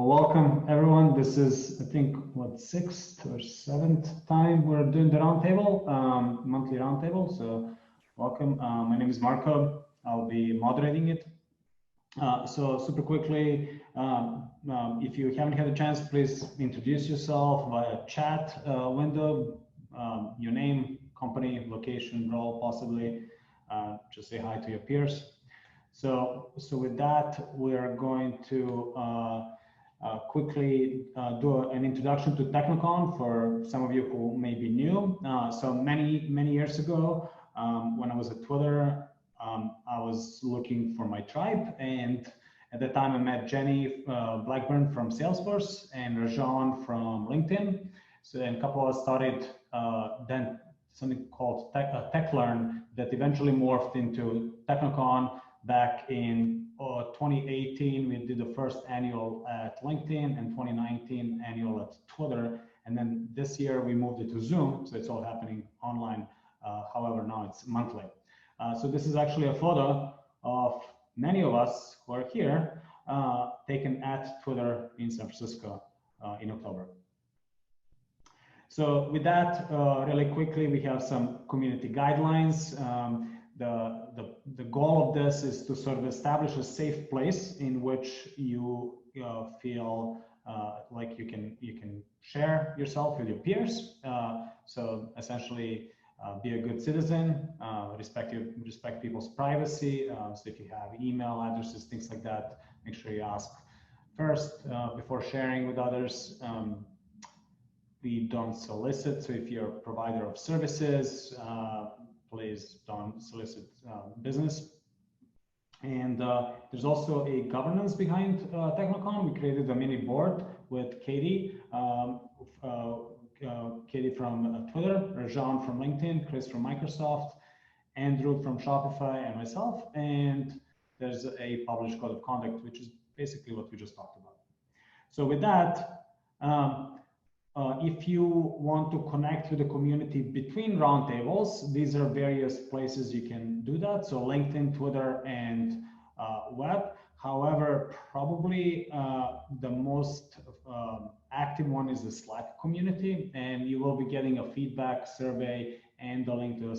Welcome everyone. This is, I think, what, sixth or seventh time we're doing the roundtable, monthly roundtable. So welcome. My name is Marco. I'll be moderating it. So super quickly, if you haven't had a chance, please introduce yourself via chat window, your name, company, location, role, possibly. Just say hi to your peers. So with that, we are going to quickly do an introduction to TechKnowCon for some of you who may be new. So many years ago, when I was at Twitter, I was looking for my tribe, and at the time I met Jenny Blackburn from Salesforce and Rajan from LinkedIn. So then a couple of us started then something called TechLearn that eventually morphed into TechKnowCon. Back in 2018, we did the first annual at LinkedIn and 2019 annual at Twitter. And then this year we moved it to Zoom, so it's all happening online. However, now it's monthly. So this is actually a photo of many of us who are here, taken at Twitter in San Francisco in October. So with that, really quickly, we have some community guidelines. The goal of this is to sort of establish a safe place in which you feel like you can share yourself with your peers. So essentially, be a good citizen, respect people's privacy. So if you have email addresses, things like that, make sure you ask first before sharing with others. We don't solicit. So if you're a provider of services, please don't solicit business. And there's also a governance behind TechKnowCon. We created a mini board with Katie, Katie from Twitter, Rajan from LinkedIn, Chris from Microsoft, Andrew from Shopify, and myself. And there's a published code of conduct, which is basically what we just talked about. So with that, if you want to connect with the community between roundtables, these are various places you can do that. So LinkedIn, Twitter, and web. However, probably the most active one is the Slack community, and you will be getting a feedback survey and the link to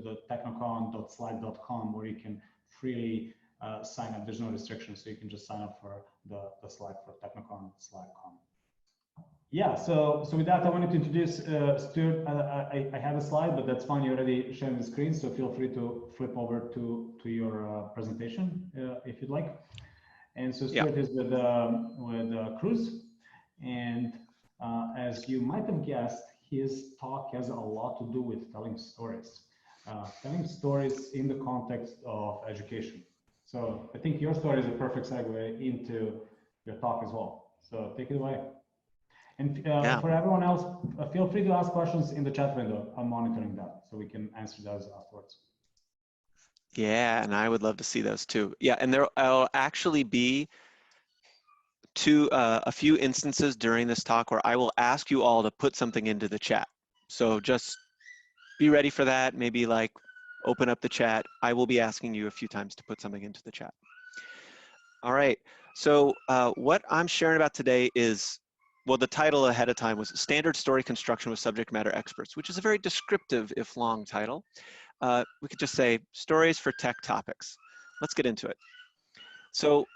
the techknowcon.slack.com where you can freely sign up. There's no restrictions, so you can just sign up for the Slack for TechKnowCon Slack.com. Yeah, so with that, I wanted to introduce Stuart. I have a slide, but that's fine. You're already sharing the screen, so feel free to flip over to your presentation if you'd like. And so Stuart is with Cruise, and as you might have guessed, his talk has a lot to do with telling stories in the context of education. So I think your story is a perfect segue into your talk as well. So take it away. And for everyone else, feel free to ask questions in the chat window. I'm monitoring that, so we can answer those afterwards. Yeah, and I would love to see those too. Yeah, and there'll actually be a few instances during this talk where I will ask you all to put something into the chat. So just be ready for that. Maybe like open up the chat. I will be asking you a few times to put something into the chat. All right, so what I'm sharing about today is, well, the title ahead of time was Standard Story Construction with Subject Matter Experts, which is a very descriptive, if long, title. We could just say Stories for Tech Topics. Let's get into it. So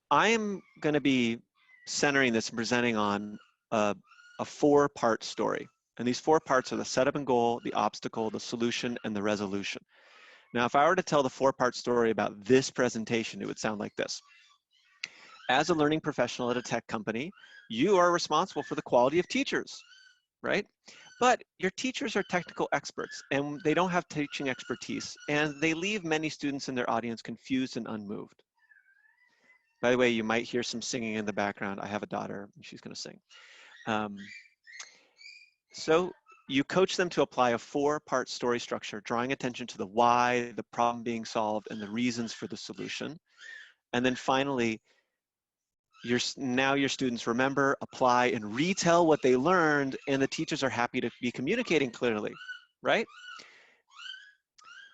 I am going to be centering this and presenting on a 4-part story. And these 4 parts are the setup and goal, the obstacle, the solution, and the resolution. Now, if I were to tell the 4-part story about this presentation, it would sound like this. As a learning professional at a tech company, you are responsible for the quality of teachers, right? But your teachers are technical experts and they don't have teaching expertise, and they leave many students in their audience confused and unmoved. By the way, you might hear some singing in the background. I have a daughter and she's gonna sing. So you coach them to apply a 4-part story structure, drawing attention to the why, the problem being solved, and the reasons for the solution. And then finally, now your students remember, apply, and retell what they learned, and the teachers are happy to be communicating clearly, right?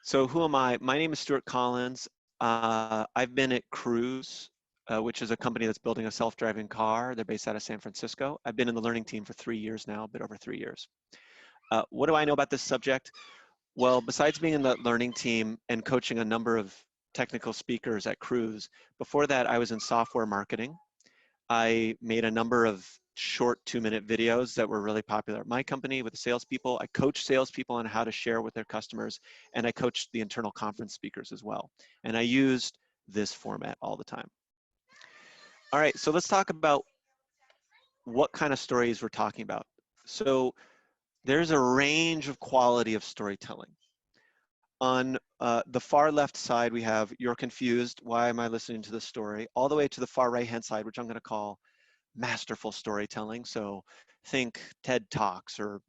So who am I? My name is Stuart Collins. I've been at Cruise which is a company that's building a self-driving car. They're based out of San Francisco. I've been in the learning team for 3 years now, a bit over 3 years. What do I know about this subject? Well, besides being in the learning team and coaching a number of technical speakers at Cruise, before that I was in software marketing. I made a number of short 2-minute videos that were really popular at my company with the salespeople. I coached salespeople on how to share with their customers, and I coached the internal conference speakers as well. And I used this format all the time. All right, so let's talk about what kind of stories we're talking about. So there's a range of quality of storytelling. On the far left side, we have "you're confused, why am I listening to this story?" all the way to the far right-hand side, which I'm going to call masterful storytelling. So think TED Talks or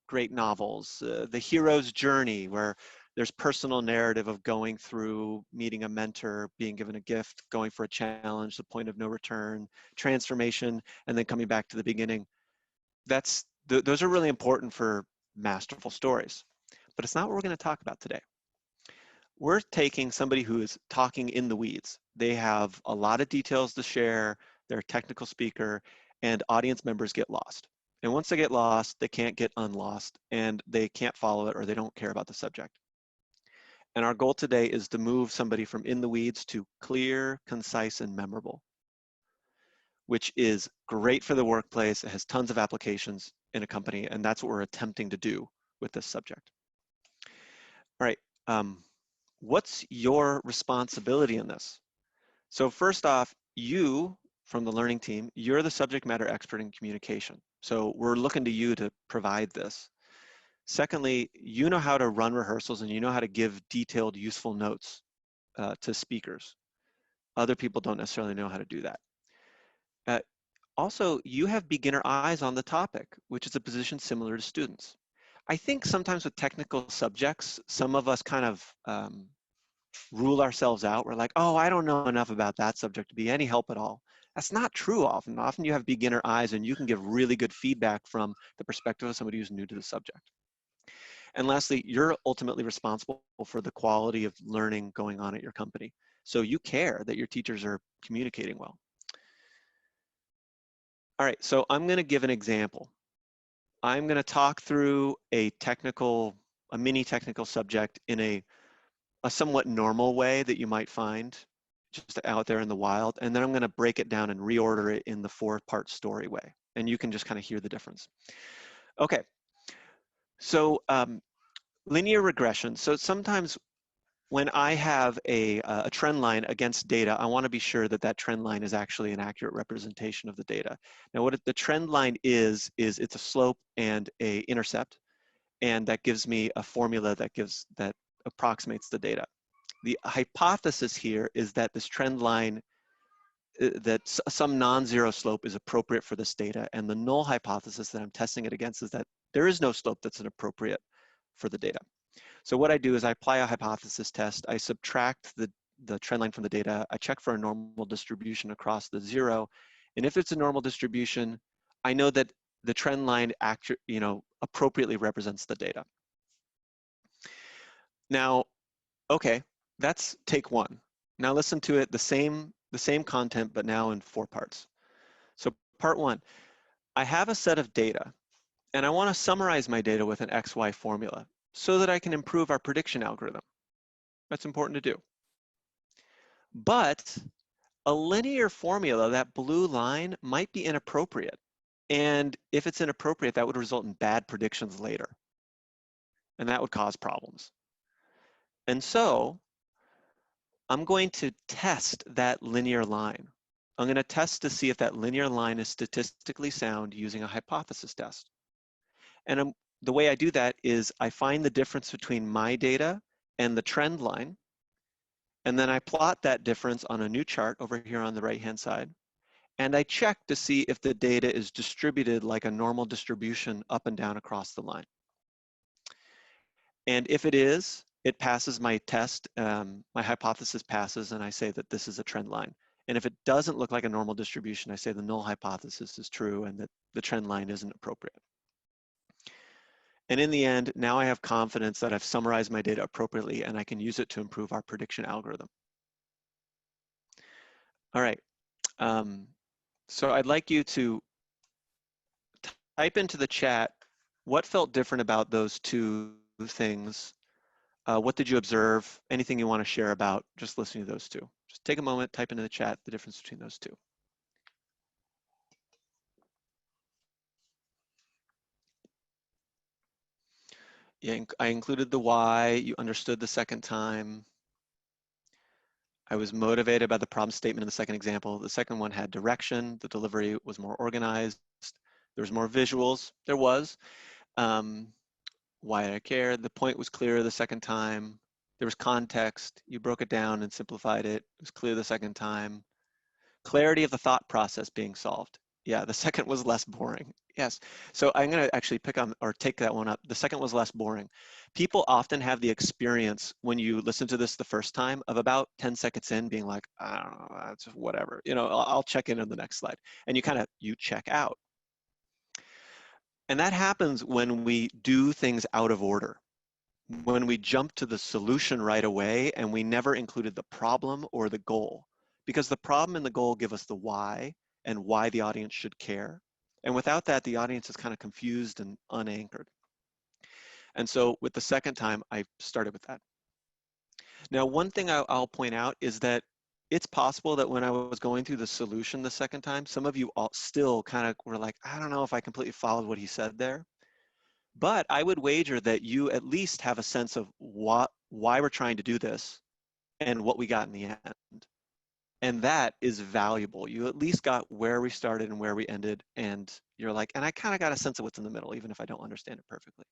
great novels, the hero's journey, where there's personal narrative of going through, meeting a mentor, being given a gift, going for a challenge, the point of no return, transformation, and then coming back to the beginning. Those are really important for masterful stories. But it's not what we're going to talk about today. We're taking somebody who is talking in the weeds. They have a lot of details to share, they're a technical speaker, and audience members get lost. And once they get lost, they can't get unlost, and they can't follow it, or they don't care about the subject. And our goal today is to move somebody from in the weeds to clear, concise, and memorable, which is great for the workplace. It has tons of applications in a company, and that's what we're attempting to do with this subject. All right, what's your responsibility in this? So first off, you, from the learning team, you're the subject matter expert in communication. So we're looking to you to provide this. Secondly, you know how to run rehearsals and you know how to give detailed, useful notes to speakers. Other people don't necessarily know how to do that. Also, you have beginner eyes on the topic, which is a position similar to students. I think sometimes with technical subjects, some of us kind of rule ourselves out. We're like, oh, I don't know enough about that subject to be any help at all. That's not true often. Often you have beginner eyes and you can give really good feedback from the perspective of somebody who's new to the subject. And lastly, you're ultimately responsible for the quality of learning going on at your company. So you care that your teachers are communicating well. All right, so I'm going to give an example. I'm going to talk through a mini technical subject in a somewhat normal way that you might find just out there in the wild, and then I'm going to break it down and reorder it in the 4-part story way, and you can just kind of hear the difference. Okay, so linear regression. So sometimes when I have a trend line against data, I want to be sure that that trend line is actually an accurate representation of the data. Now what the trend line is it's a slope and a intercept, and that gives me a formula that approximates the data. The hypothesis here is that this trend line, that some non-zero slope is appropriate for this data, and the null hypothesis that I'm testing it against is that there is no slope that's appropriate for the data. So what I do is I apply a hypothesis test, I subtract the trend line from the data, I check for a normal distribution across the 0, and if it's a normal distribution, I know that the trend line appropriately represents the data. Now, okay, that's take 1. Now listen to it, the same content, but now in 4 parts. So part 1, I have a set of data, and I want to summarize my data with an XY formula so that I can improve our prediction algorithm. That's important to do. But a linear formula, that blue line, might be inappropriate. And if it's inappropriate, that would result in bad predictions later. And that would cause problems. And so I'm going to test that linear line. I'm going to test to see if that linear line is statistically sound using a hypothesis test. And the way I do that is I find the difference between my data and the trend line, and then I plot that difference on a new chart over here on the right-hand side, and I check to see if the data is distributed like a normal distribution up and down across the line. And if it is, it passes my test, my hypothesis passes, and I say that this is a trend line. And if it doesn't look like a normal distribution, I say the null hypothesis is true and that the trend line isn't appropriate. And in the end, now I have confidence that I've summarized my data appropriately and I can use it to improve our prediction algorithm. All right, So I'd like you to type into the chat what felt different about those two things. What did you observe? Anything you want to share about just listening to those two? Just take a moment, type into the chat the difference between those two. Yeah, I included the why. You understood the second time. I was motivated by the problem statement in the second example. The second one had direction. The delivery was more organized. There was more visuals. There was. Why did I care? The point was clear the second time. There was context. You broke it down and simplified it. It was clear the second time. Clarity of the thought process being solved. Yeah, the second was less boring. Yes. So I'm going to actually pick on or take that one up. The second was less boring. People often have the experience when you listen to this the first time of about 10 seconds in being like, I don't know, that's whatever. You know, I'll check in on the next slide. And you check out. And that happens when we do things out of order. When we jump to the solution right away and we never included the problem or the goal. Because the problem and the goal give us the why and why the audience should care. And without that, the audience is kind of confused and unanchored. And so with the second time, I started with that. Now, one thing I'll point out is that it's possible that when I was going through the solution the second time, some of you all still kind of were like, I don't know if I completely followed what he said there. But I would wager that you at least have a sense of why we're trying to do this and what we got in the end. And that is valuable. You at least got where we started and where we ended. And you're like, and I kind of got a sense of what's in the middle, even if I don't understand it perfectly.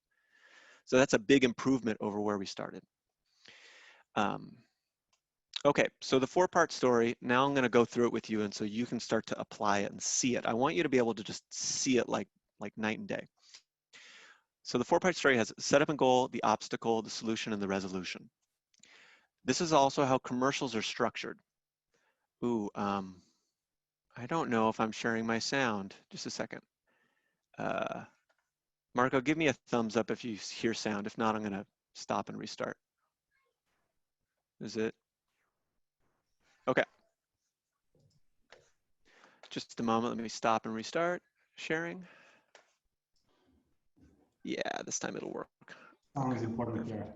So that's a big improvement over where we started. Okay, so the 4-part story, now I'm going to go through it with you, and so you can start to apply it and see it. I want you to be able to just see it like night and day. So the 4-part story has setup and goal, the obstacle, the solution, and the resolution. This is also how commercials are structured. Ooh, I don't know if I'm sharing my sound. Just a second. Marco, give me a thumbs up if you hear sound. If not, I'm going to stop and restart. Is it? Okay. Just a moment. Let me stop and restart sharing. Yeah, this time it'll work. Sounds important there.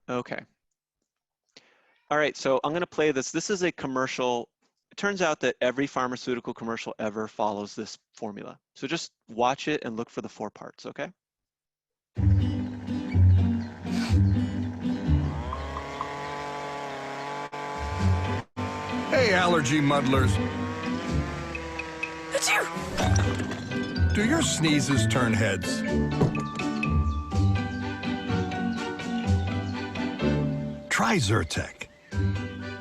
Okay. All right, so I'm going to play this. This is a commercial. It turns out that every pharmaceutical commercial ever follows this formula. So just watch it and look for the 4 parts, okay? Hey, allergy muddlers. Do your sneezes turn heads? Try Zyrtec.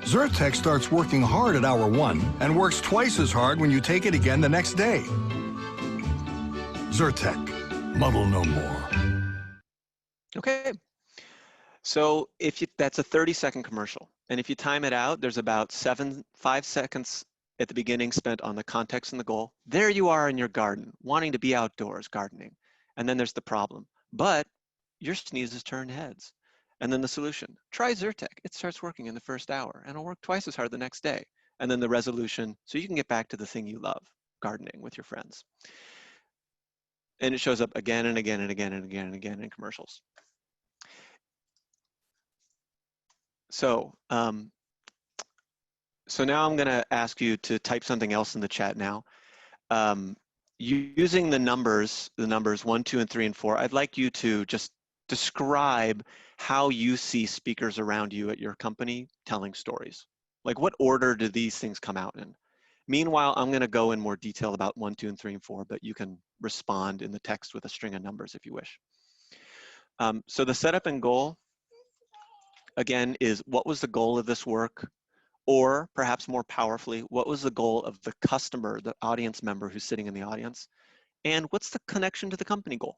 Zyrtec starts working hard at hour 1 and works twice as hard when you take it again the next day. Zyrtec, muddle no more. Okay. So that's a 30-second commercial. And if you time it out, there's about 5 seconds at the beginning spent on the context and the goal. There you are in your garden, wanting to be outdoors, gardening. And then there's the problem. But your sneezes turn heads. And then the solution, try Zyrtec. It starts working in the first hour and it'll work twice as hard the next day. And then the resolution, so you can get back to the thing you love, gardening with your friends. And it shows up again and again and again and again and again in commercials. So, so now I'm gonna ask you to type something else in the chat now. Using the numbers 1, 2, and 3, and 4, I'd like you to just describe how you see speakers around you at your company telling stories. Like, what order do these things come out in? Meanwhile, I'm gonna go in more detail about 1, 2, and 3, and 4, but you can respond in the text with a string of numbers if you wish. So the setup and goal, again, is what was the goal of this work? Or perhaps more powerfully, what was the goal of the customer, the audience member who's sitting in the audience? And what's the connection to the company goal?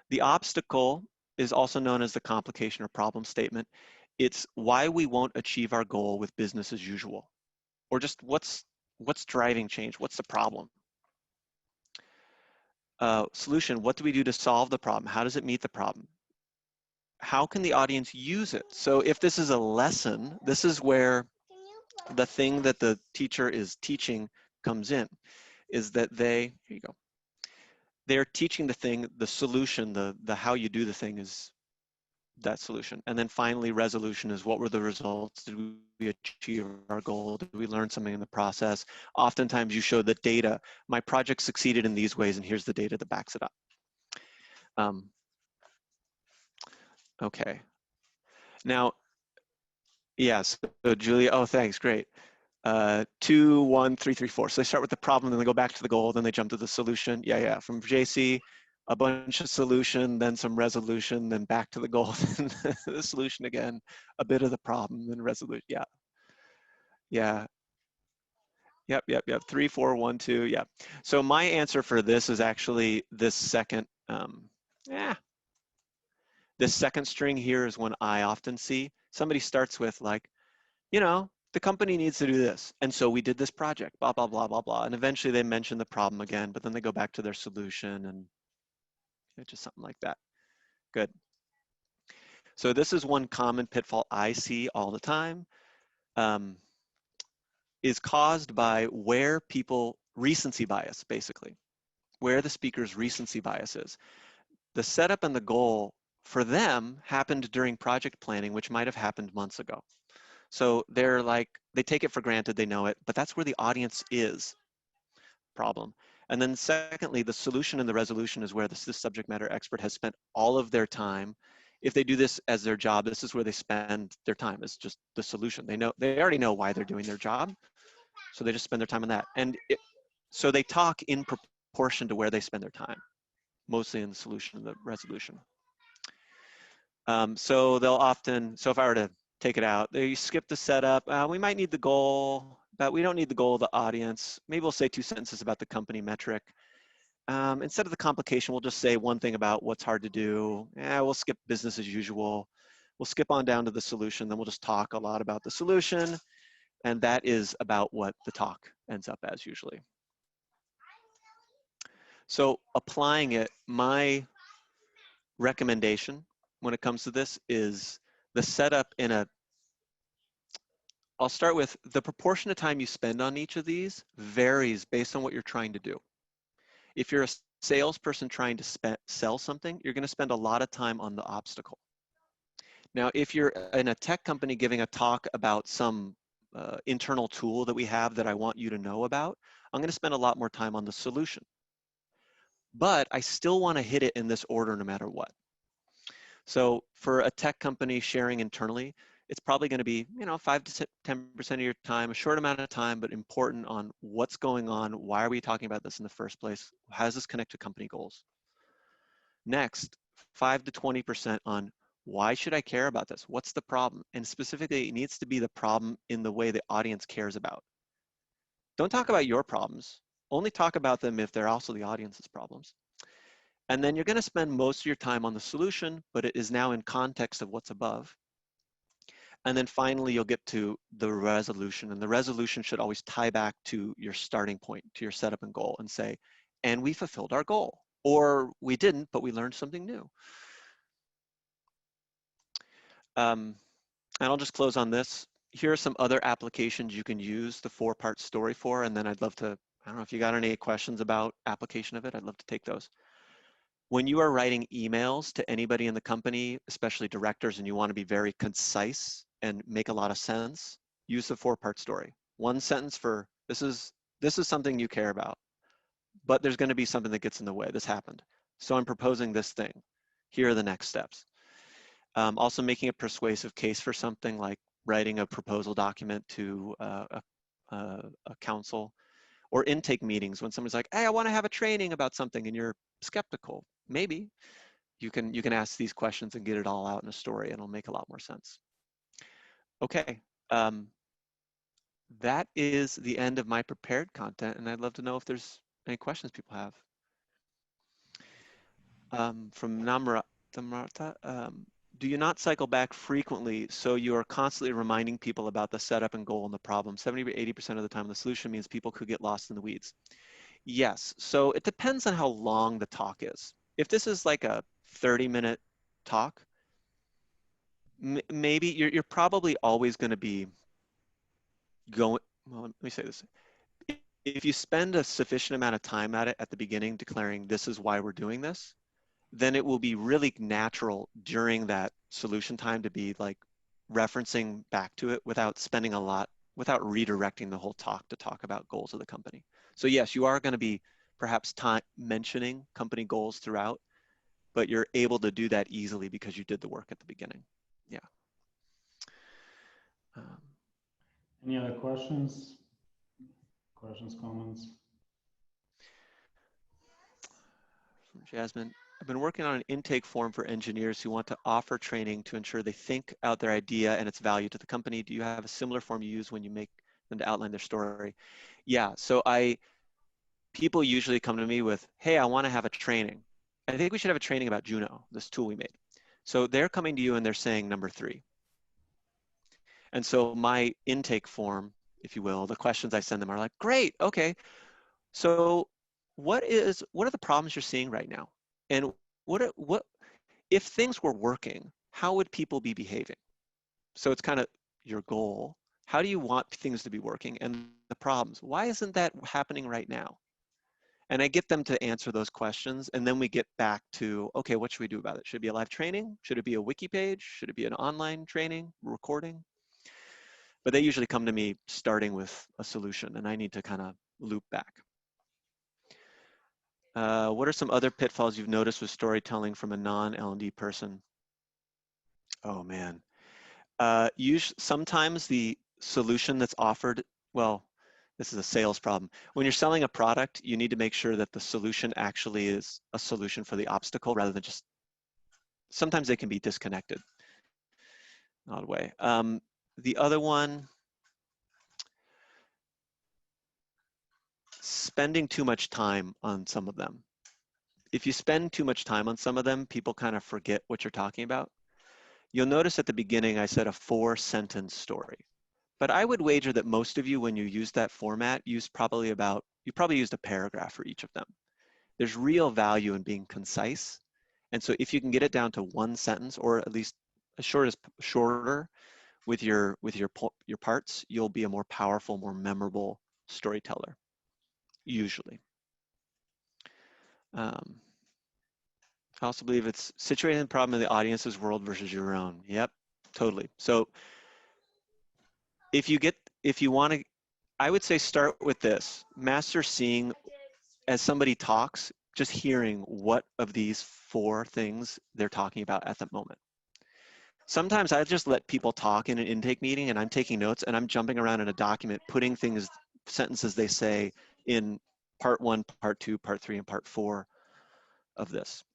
The obstacle is also known as the complication or problem statement. It's why we won't achieve our goal with business as usual. Or just what's driving change? What's the problem? Solution, what do we do to solve the problem? How does it meet the problem? How can the audience use it? So if this is a lesson, this is where the thing that the teacher is teaching comes in, is that here you go. They're teaching the thing, the solution, the how you do the thing is that solution. And then finally, resolution is what were the results? Did we achieve our goal? Did we learn something in the process? Oftentimes you show the data. My project succeeded in these ways, and here's the data that backs it up. Okay. Now, yes, so Julia, oh, thanks, great. 2, 1, 3, 3, 4. So they start with the problem, then they go back to the goal, then they jump to the solution. Yeah. From JC, a bunch of solution, then some resolution, then back to the goal, then the solution again, a bit of the problem, then resolution. Yeah. Yep. 3, 4, 1, 2. Yeah. So my answer for this is actually this second. This second string here is one I often see. Somebody starts with like, the company needs to do this. And so we did this project, blah, blah, blah, blah, blah. And eventually they mention the problem again, but then they go back to their solution and just something like that. Good. So this is one common pitfall I see all the time, is caused by where people, recency bias, basically, where the speaker's recency bias is. The setup and the goal for them happened during project planning, which might have happened months ago. So they're like, they take it for granted, they know it, but that's where the audience is. Problem. And then secondly, the solution and the resolution is where this subject matter expert has spent all of their time. If they do this as their job, this is where they spend their time. It's just the solution. They already know why they're doing their job, so they just spend their time on that. And so they talk in proportion to where they spend their time, mostly in the solution and the resolution. So they'll often, so if I were to take it out, they skip the setup. We might need the goal, but we don't need the goal of the audience. Maybe we'll say 2 sentences about the company metric. Instead of the complication, we'll just say one thing about what's hard to do. We'll skip business as usual. We'll skip on down to the solution. Then we'll just talk a lot about the solution. And that is about what the talk ends up as usually. So applying it, my recommendation when it comes to this is the setup I'll start with the proportion of time you spend on each of these varies based on what you're trying to do. If you're a salesperson trying to sell something, you're going to spend a lot of time on the obstacle. Now, if you're in a tech company giving a talk about some internal tool that we have that I want you to know about, I'm going to spend a lot more time on the solution. But I still want to hit it in this order no matter what. So for a tech company sharing internally, it's probably going to be, 5 to 10% of your time, a short amount of time, but important on what's going on. Why are we talking about this in the first place? How does this connect to company goals? Next, 5 to 20% on why should I care about this? What's the problem? And specifically, it needs to be the problem in the way the audience cares about. Don't talk about your problems. Only talk about them if they're also the audience's problems. And then you're going to spend most of your time on the solution, but it is now in context of what's above. And then finally, you'll get to the resolution. And the resolution should always tie back to your starting point, to your setup and goal, and say, and we fulfilled our goal. Or we didn't, but we learned something new. And I'll just close on this. Here are some other applications you can use the 4-part story for. And then I'd love to, I don't know if you got any questions about application of it, I'd love to take those. When you are writing emails to anybody in the company, especially directors, and you want to be very concise and make a lot of sense, use the 4-part story. 1 sentence for, this is something you care about, but there's going to be something that gets in the way. This happened. So I'm proposing this thing. Here are the next steps. Also making a persuasive case for something like writing a proposal document to a council, or intake meetings when someone's like, hey, I want to have a training about something, and you're skeptical. Maybe you can ask these questions and get it all out in a story, and it'll make a lot more sense. Okay, that is the end of my prepared content, and I'd love to know if there's any questions people have. From Namrata, do you not cycle back frequently so you are constantly reminding people about the setup and goal and the problem? 70 to 80% of the time the solution means people could get lost in the weeds. Yes, so it depends on how long the talk is. If this is like a 30-minute talk, maybe you're probably always going to be well, let me say this. If you spend a sufficient amount of time at it at the beginning, declaring this is why we're doing this, then it will be really natural during that solution time to be like referencing back to it without spending a lot, without redirecting the whole talk to talk about goals of the company. So yes, you are going to be perhaps mentioning company goals throughout, but you're able to do that easily because you did the work at the beginning. Yeah. Any other questions? Questions, comments? From Jasmine, I've been working on an intake form for engineers who want to offer training to ensure they think out their idea and its value to the company. Do you have a similar form you use when you make them to outline their story? Yeah, so people usually come to me with, hey, I want to have a training. I think we should have a training about Juno, this tool we made. So they're coming to you and they're saying number 3. And so my intake form, if you will, the questions I send them are like, great, okay. So what are the problems you're seeing right now? And what if things were working, how would people be behaving? So it's kind of your goal. How do you want things to be working? And the problems, why isn't that happening right now? And I get them to answer those questions. And then we get back to, okay, what should we do about it? Should it be a live training? Should it be a wiki page? Should it be an online training, recording? But they usually come to me starting with a solution, and I need to kind of loop back. What are some other pitfalls you've noticed with storytelling from a non-L&D person? Oh man. Sometimes the solution that's offered, well, this is a sales problem. When you're selling a product, you need to make sure that the solution actually is a solution for the obstacle rather than just, sometimes they can be disconnected. Odd way. The other one, spending too much time on some of them. If you spend too much time on some of them, people kind of forget what you're talking about. You'll notice at the beginning, I said a 4-sentence story. But I would wager that most of you, when you use that format, you probably used a paragraph for each of them. There's real value in being concise. And so if you can get it down to 1 sentence, or at least shorter with your parts, you'll be a more powerful, more memorable storyteller, usually. I also believe it's situating the problem in the audience's world versus your own. Yep, totally. So if you want to, I would say start with this. Master seeing, as somebody talks, just hearing what of these 4 things they're talking about at the moment. Sometimes I just let people talk in an intake meeting and I'm taking notes and I'm jumping around in a document, putting sentences they say in part 1, part 2, part 3, and part 4 of this.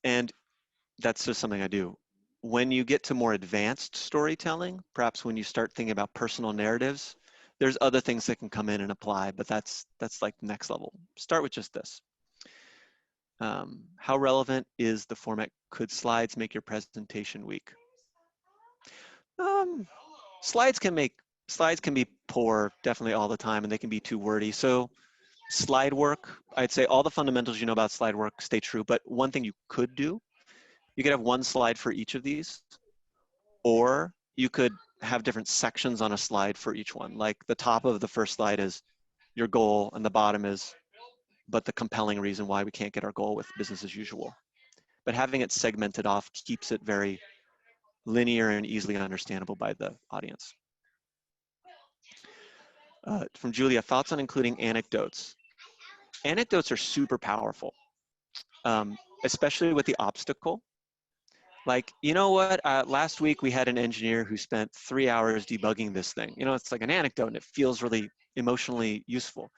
And that's just something I do. When you get to more advanced storytelling, perhaps when you start thinking about personal narratives, there's other things that can come in and apply, but that's like next level. Start with just this. How relevant is the format? Could slides make your presentation weak? Slides can be poor definitely all the time, and they can be too wordy. So slide work, I'd say all the fundamentals you know about slide work stay true, but one thing you could do, you could have 1 slide for each of these, or you could have different sections on a slide for each one. Like the top of the first slide is your goal, and the bottom is, but the compelling reason why we can't get our goal with business as usual. But having it segmented off keeps it very linear and easily understandable by the audience. From Julia, thoughts on including anecdotes? Anecdotes are super powerful, especially with the obstacle. Like, you know what, last week we had an engineer who spent 3 hours debugging this thing. You know, it's like an anecdote and it feels really emotionally useful,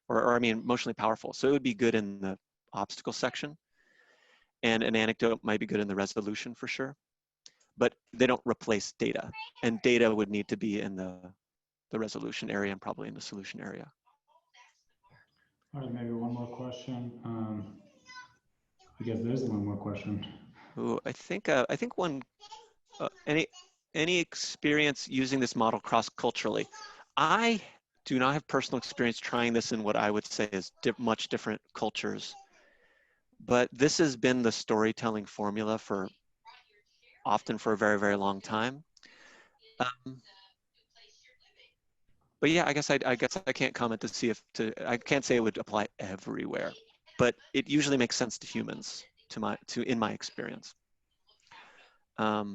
or I mean, emotionally powerful. So it would be good in the obstacle section. And an anecdote might be good in the resolution for sure. But they don't replace data. And data would need to be in the resolution area and probably in the solution area. All right, maybe one more question. I guess there's one more question. Ooh, I think one, any experience using this model cross-culturally? I do not have personal experience trying this in what I would say is much different cultures, but this has been the storytelling formula often for a very, very long time. But yeah, I guess I can't comment to see I can't say it would apply everywhere, but it usually makes sense to humans, in my experience. What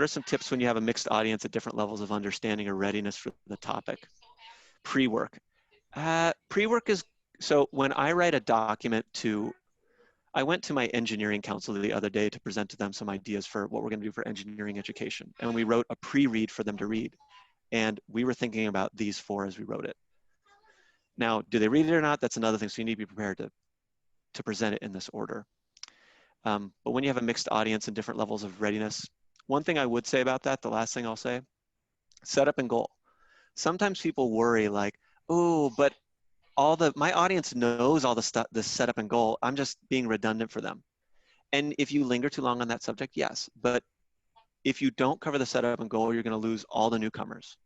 are some tips when you have a mixed audience at different levels of understanding or readiness for the topic? Pre-work. Pre-work is, so when I write a document I went to my engineering council the other day to present to them some ideas for what we're going to do for engineering education. And we wrote a pre-read for them to read. And we were thinking about these 4 as we wrote it. Now, do they read it or not? That's another thing. So you need to be prepared to present it in this order. But when you have a mixed audience and different levels of readiness, one thing I would say about that, the last thing I'll say, setup and goal. Sometimes people worry like, oh, but my audience knows all the stuff, the setup and goal. I'm just being redundant for them. And if you linger too long on that subject, yes. But if you don't cover the setup and goal, you're going to lose all the newcomers.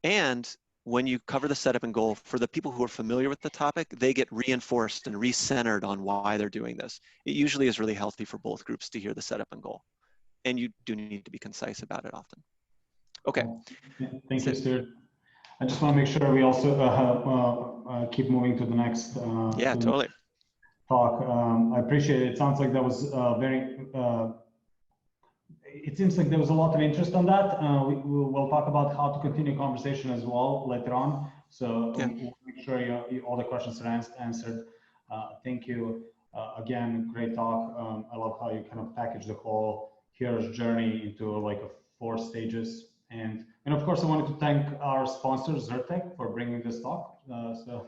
And when you cover the setup and goal, for the people who are familiar with the topic, they get reinforced and recentered on why they're doing this. It usually is really healthy for both groups to hear the setup and goal. And you do need to be concise about it often. Okay. Thank you, Stuart. I just want to make sure we also keep moving to the next totally. Talk. I appreciate it. It sounds like that was it seems like there was a lot of interest on that. We'll talk about how to continue conversation as well later on. So we'll make sure all the questions are answered. Thank you. Again, great talk. I love how you kind of package the whole hero's journey into like 4 stages. And of course, I wanted to thank our sponsor, Zyrtec, for bringing this talk. So